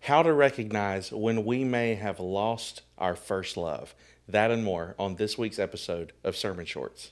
how to recognize when we may have lost our first love. That and more on this week's episode of Sermon Shorts.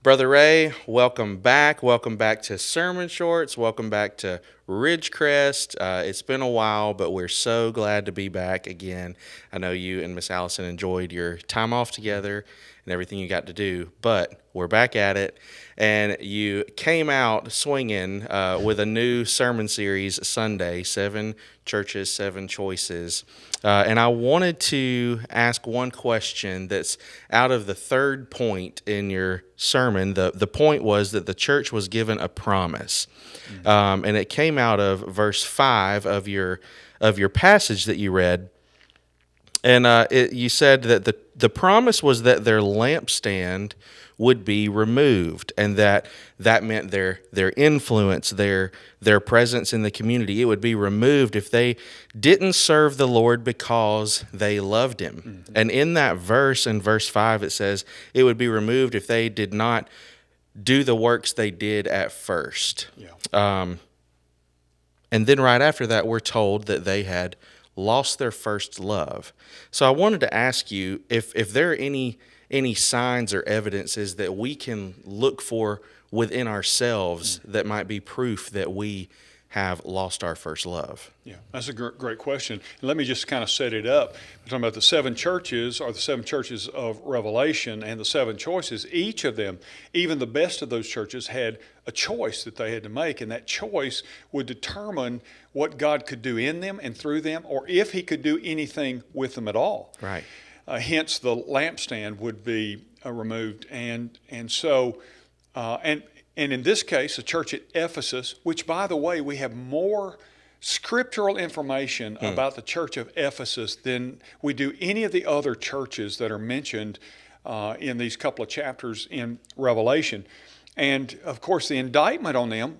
Brother Ray, welcome back. Welcome back to Sermon Shorts. Welcome back to Ridgecrest. It's been a while, but we're so glad to be back again. I know you and Miss Allison enjoyed your time off together and everything you got to do, but we're back at it. And you came out swinging with a new sermon series Sunday, 7 Churches, 7 Choices. And I wanted to ask one question that's out of the third point in your sermon. The point was that the church was given a promise. And it came out of verse 5 of your passage that you read. And you said that the promise was that their lampstand would be removed, and that meant their influence, their presence in the community. It would be removed if they didn't serve the Lord because they loved Him. Mm-hmm. And in that verse, in verse 5, it says it would be removed if they did not do the works they did at first. Yeah. And then right after that, we're told that they had lost their first love. So I wanted to ask you if there are any signs or evidences that we can look for within ourselves that might be proof that we have lost our first love. Yeah, that's a great question. And let me just kind of set it up. We're talking about the 7 churches, or the 7 churches of Revelation, and the 7 choices. Each of them, even the best of those churches, had a choice that they had to make, and that choice would determine what God could do in them and through them, or if He could do anything with them at all. Right. Hence, the lampstand would be removed, and in this case, the church at Ephesus, which, by the way, we have more scriptural information about the church of Ephesus than we do any of the other churches that are mentioned in these couple of chapters in Revelation. And, of course, the indictment on them,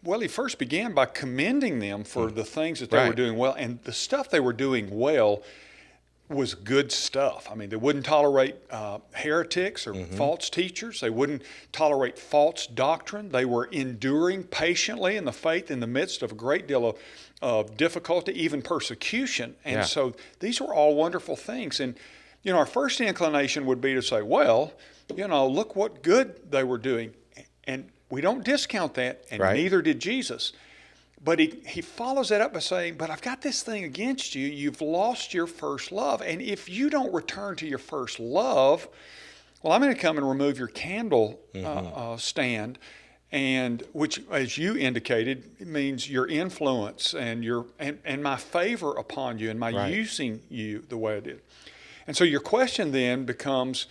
well, he first began by commending them for the things that they were doing well, and the stuff they were doing well was good stuff. I mean, they wouldn't tolerate heretics or false teachers. They wouldn't tolerate false doctrine. They were enduring patiently in the faith in the midst of a great deal of difficulty, even persecution. And so these were all wonderful things. And, our first inclination would be to say, well, look what good they were doing. And we don't discount that, and neither did Jesus. But he follows that up by saying, but I've got this thing against you. You've lost your first love. And if you don't return to your first love, well, I'm going to come and remove your candle stand, and which, as you indicated, means your influence and and my favor upon you and my using you the way I did. And so your question then becomes,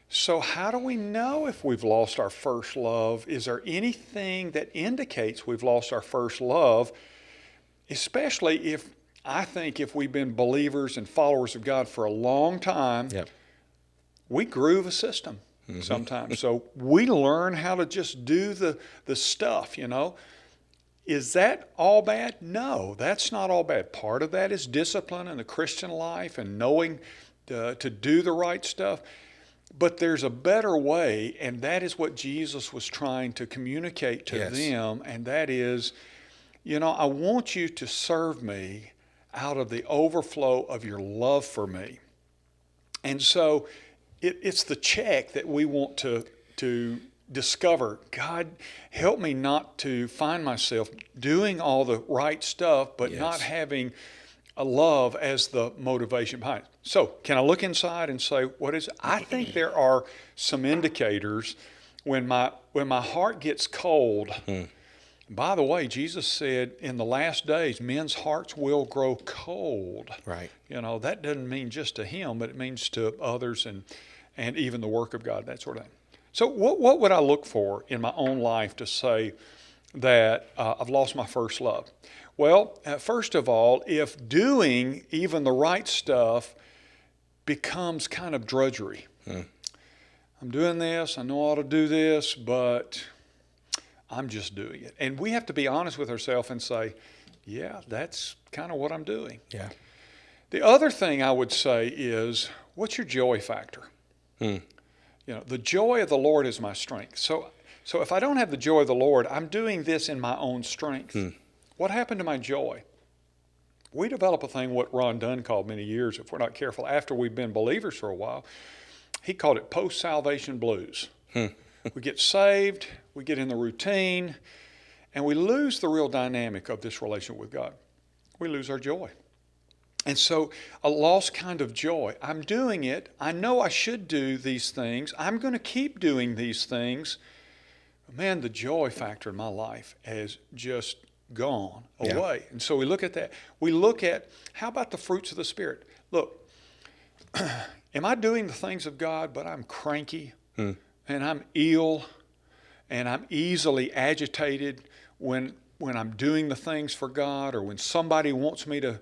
so how do we know if we've lost our first love? Is there anything that indicates we've lost our first love, especially if we've been believers and followers of God for a long time? Yep. We groove a system sometimes. So we learn how to just do the stuff, Is that all bad? No, that's not all bad. Part of that is discipline in the Christian life and knowing to do the right stuff. But there's a better way, and that is what Jesus was trying to communicate to them, and that is, I want you to serve me out of the overflow of your love for me. And so it's the check that we want to discover. God, help me not to find myself doing all the right stuff, but not having a love as the motivation behind it. So can I look inside and say, what is it? I think there are some indicators when my heart gets cold. By the way, Jesus said in the last days, men's hearts will grow cold. Right. That doesn't mean just to him, but it means to others and even the work of God, that sort of thing. So what would I look for in my own life to say that I've lost my first love? Well, first of all, if doing even the right stuff becomes kind of drudgery. I'm doing this, I know I ought to do this, but I'm just doing it. And we have to be honest with ourselves and say, yeah, that's kind of what I'm doing. Yeah. The other thing I would say is, what's your joy factor? Hmm. The joy of the Lord is my strength. So if I don't have the joy of the Lord, I'm doing this in my own strength. What happened to my joy? We develop a thing, what Ron Dunn called many years, if we're not careful, after we've been believers for a while, he called it post-salvation blues. We get saved, we get in the routine, and we lose the real dynamic of this relationship with God. We lose our joy. And so a lost kind of joy. I'm doing it. I know I should do these things. I'm going to keep doing these things. Man, the joy factor in my life has just gone away. And so we look at that. We look at, how about the fruits of the Spirit? Look, am I doing the things of God, but I'm cranky and I'm ill and I'm easily agitated when I'm doing the things for God, or when somebody wants me to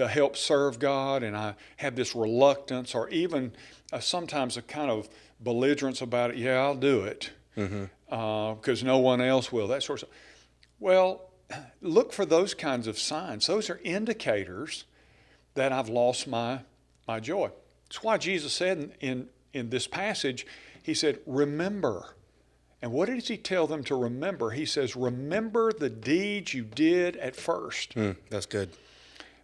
help serve God and I have this reluctance, or even sometimes a kind of belligerence about it. Yeah, I'll do it because no one else will, that sort of stuff. Well, look for those kinds of signs. Those are indicators that I've lost my joy. It's why Jesus said in this passage, he said, remember. And what does he tell them to remember? He says, remember the deeds you did at first. That's good.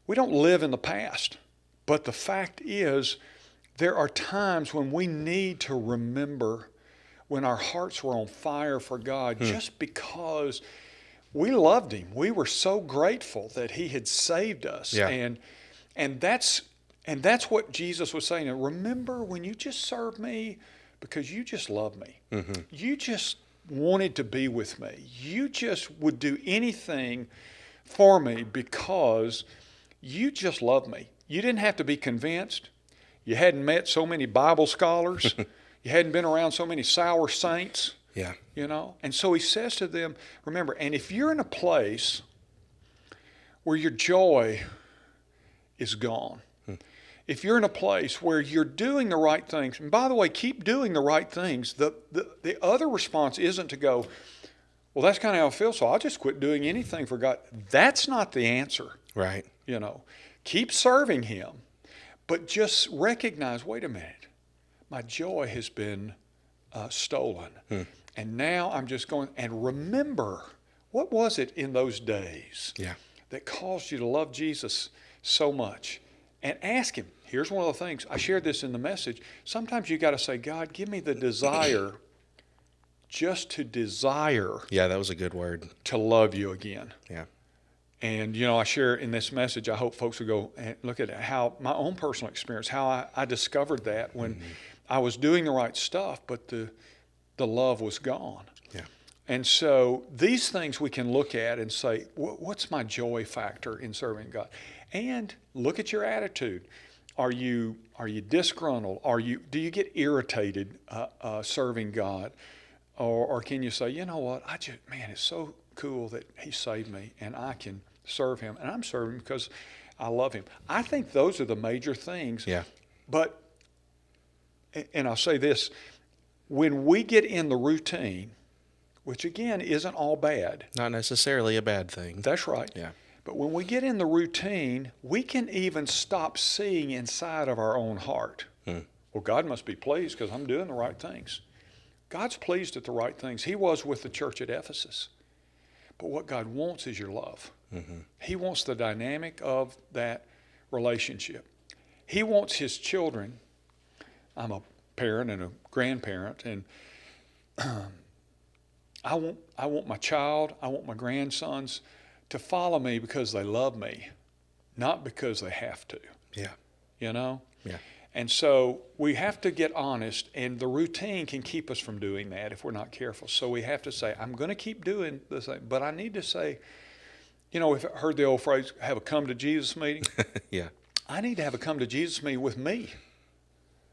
We don't live in the past, but the fact is there are times when we need to remember when our hearts were on fire for God just because we loved him. We were so grateful that he had saved us. Yeah. And that's what Jesus was saying. Remember when you just served me because you just loved me. You just wanted to be with me. You just would do anything for me because you just loved me. You didn't have to be convinced. You hadn't met so many Bible scholars. You hadn't been around so many sour saints. Yeah. And so he says to them, remember, and if you're in a place where your joy is gone, if you're in a place where you're doing the right things, and by the way, keep doing the right things, the other response isn't to go, well, that's kind of how I feel, so I'll just quit doing anything for God. That's not the answer. Right. Keep serving him, but just recognize, wait a minute, my joy has been stolen. And now I'm just going, and remember, what was it in those days that caused you to love Jesus so much? And ask him. Here's one of the things. I shared this in the message. Sometimes you got to say, God, give me the desire just to desire. Yeah, that was a good word. To love you again. Yeah. And, I share in this message, I hope folks will go and look at how my own personal experience, how I discovered that when I was doing the right stuff, but the love was gone. Yeah. And so these things we can look at and say, what's my joy factor in serving God? And look at your attitude. Are you disgruntled? Do you get irritated serving God? Or can you say, you know what, it's so cool that he saved me and I can serve him, and I'm serving because I love him. I think those are the major things. Yeah. But, and I'll say this, when we get in the routine, which again isn't all bad. Not necessarily a bad thing. That's right. Yeah. But when we get in the routine, we can even stop seeing inside of our own heart. Well, God must be pleased because I'm doing the right things. God's pleased at the right things. He was with the church at Ephesus. But what God wants is your love. He wants the dynamic of that relationship. He wants his children. I'm a parent and a grandparent, and I want my child, I want my grandsons to follow me because they love me, not because they have to. Yeah. Yeah. And so we have to get honest, and the routine can keep us from doing that if we're not careful. So we have to say, I'm going to keep doing the same, but I need to say, you know, we've heard the old phrase, have a come to Jesus meeting. Yeah. I need to have a come to Jesus meeting with me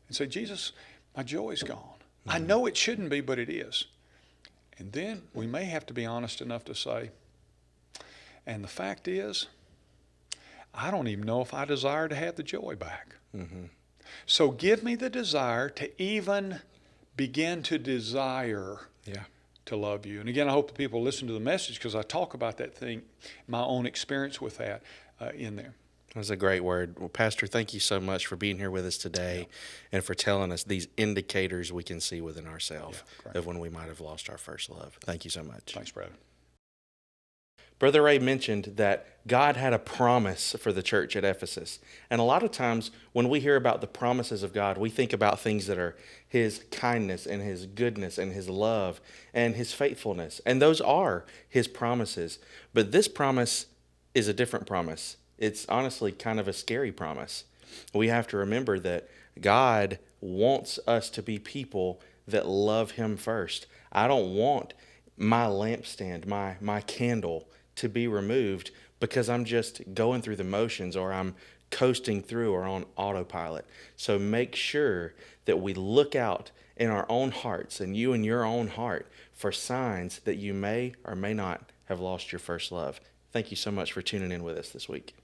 and say, Jesus, my joy's gone. Mm-hmm. I know it shouldn't be, but it is. And then we may have to be honest enough to say, and the fact is, I don't even know if I desire to have the joy back. Mm-hmm. So give me the desire to even begin to desire to love you. And again, I hope the people listen to the message because I talk about that thing, my own experience with that in there. That's a great word. Well, Pastor, thank you so much for being here with us today and for telling us these indicators we can see within ourselves of when we might have lost our first love. Thank you so much. Thanks, brother. Brother Ray mentioned that God had a promise for the church at Ephesus. And a lot of times when we hear about the promises of God, we think about things that are his kindness and his goodness and his love and his faithfulness. And those are his promises. But this promise is a different promise. It's honestly kind of a scary promise. We have to remember that God wants us to be people that love him first. I don't want my lampstand, my candle to be removed because I'm just going through the motions or I'm coasting through or on autopilot. So make sure that we look out in our own hearts and you in your own heart for signs that you may or may not have lost your first love. Thank you so much for tuning in with us this week.